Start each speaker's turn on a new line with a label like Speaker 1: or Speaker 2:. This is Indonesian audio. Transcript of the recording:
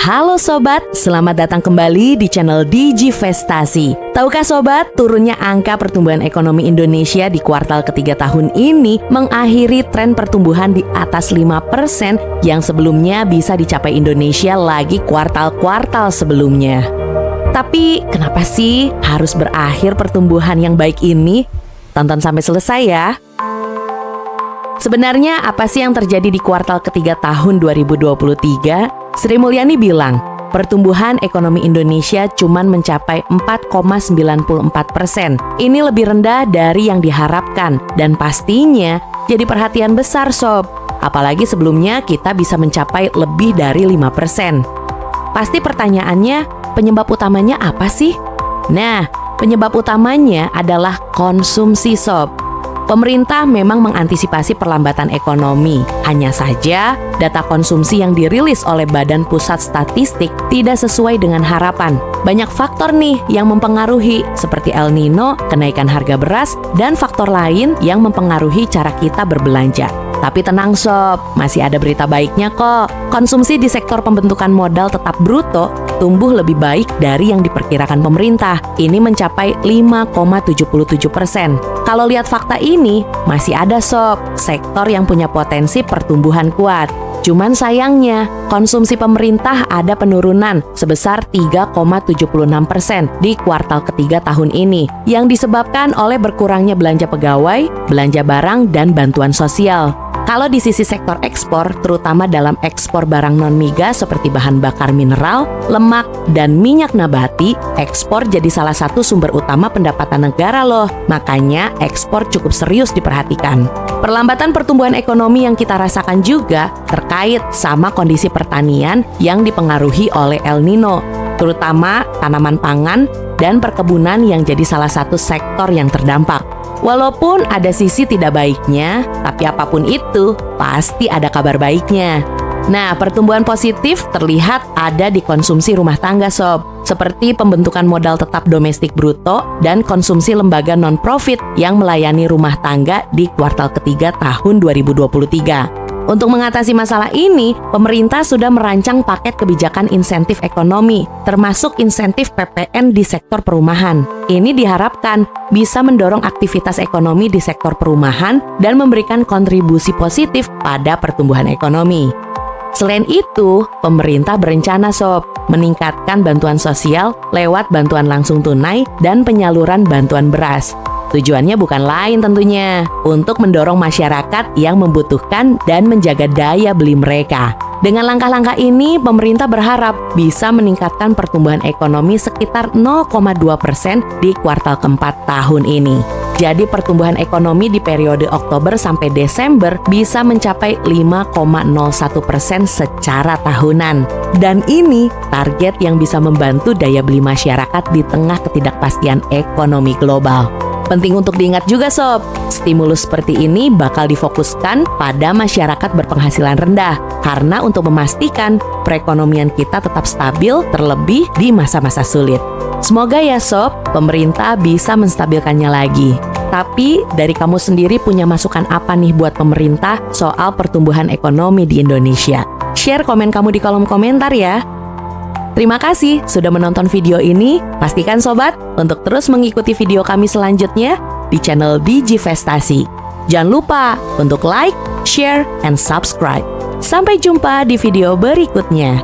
Speaker 1: Halo Sobat, selamat datang kembali di channel Digivestasi. Tahukah Sobat, turunnya angka pertumbuhan ekonomi Indonesia di kuartal ketiga tahun ini mengakhiri tren pertumbuhan di atas 5% yang sebelumnya bisa dicapai Indonesia lagi kuartal-kuartal sebelumnya. Tapi kenapa sih harus berakhir pertumbuhan yang baik ini? Tonton sampai selesai ya. Sebenarnya apa sih yang terjadi di kuartal ketiga tahun 2023? Sri Mulyani bilang, pertumbuhan ekonomi Indonesia cuma mencapai 4,94%. Ini lebih rendah dari yang diharapkan dan pastinya jadi perhatian besar Sob. Apalagi sebelumnya kita bisa mencapai lebih dari 5%. Pasti pertanyaannya, penyebab utamanya apa sih? Nah, penyebab utamanya adalah konsumsi Sob. Pemerintah memang mengantisipasi perlambatan ekonomi. Hanya saja, data konsumsi yang dirilis oleh Badan Pusat Statistik tidak sesuai dengan harapan. Banyak faktor nih yang mempengaruhi, seperti El Nino, kenaikan harga beras, dan faktor lain yang mempengaruhi cara kita berbelanja. Tapi tenang Sob, masih ada berita baiknya kok. Konsumsi di sektor pembentukan modal tetap bruto tumbuh lebih baik dari yang diperkirakan pemerintah. Ini mencapai 5,77%. Kalau lihat fakta ini, masih ada Sob, sektor yang punya potensi pertumbuhan kuat. Cuman sayangnya, konsumsi pemerintah ada penurunan sebesar 3,76% di kuartal ketiga tahun ini, yang disebabkan oleh berkurangnya belanja pegawai, belanja barang, dan bantuan sosial. Kalau di sisi sektor ekspor, terutama dalam ekspor barang non-migas seperti bahan bakar mineral, lemak, dan minyak nabati, ekspor jadi salah satu sumber utama pendapatan negara loh. Makanya ekspor cukup serius diperhatikan. Perlambatan pertumbuhan ekonomi yang kita rasakan juga terkait sama kondisi pertanian yang dipengaruhi oleh El Nino, terutama tanaman pangan dan perkebunan yang jadi salah satu sektor yang terdampak. Walaupun ada sisi tidak baiknya, tapi apapun itu, pasti ada kabar baiknya. Nah, pertumbuhan positif terlihat ada di konsumsi rumah tangga Sob, seperti pembentukan modal tetap domestik bruto dan konsumsi lembaga non-profit yang melayani rumah tangga di kuartal ketiga tahun 2023. Untuk mengatasi masalah ini, pemerintah sudah merancang paket kebijakan insentif ekonomi, termasuk insentif PPN di sektor perumahan. Ini diharapkan bisa mendorong aktivitas ekonomi di sektor perumahan dan memberikan kontribusi positif pada pertumbuhan ekonomi. Selain itu, pemerintah berencana Sob, meningkatkan bantuan sosial lewat bantuan langsung tunai dan penyaluran bantuan beras. Tujuannya bukan lain tentunya, untuk mendorong masyarakat yang membutuhkan dan menjaga daya beli mereka. Dengan langkah-langkah ini, pemerintah berharap bisa meningkatkan pertumbuhan ekonomi sekitar 0,2% di kuartal keempat tahun ini. Jadi pertumbuhan ekonomi di periode Oktober sampai Desember bisa mencapai 5,01% secara tahunan. Dan ini target yang bisa membantu daya beli masyarakat di tengah ketidakpastian ekonomi global. Penting untuk diingat juga Sob, stimulus seperti ini bakal difokuskan pada masyarakat berpenghasilan rendah karena untuk memastikan perekonomian kita tetap stabil terlebih di masa-masa sulit. Semoga ya Sob, pemerintah bisa menstabilkannya lagi. Tapi dari kamu sendiri punya masukan apa nih buat pemerintah soal pertumbuhan ekonomi di Indonesia? Share komen kamu di kolom komentar ya. Terima kasih sudah menonton video ini. Pastikan Sobat untuk terus mengikuti video kami selanjutnya di channel Digivestasi. Jangan lupa untuk like, share, and subscribe. Sampai jumpa di video berikutnya.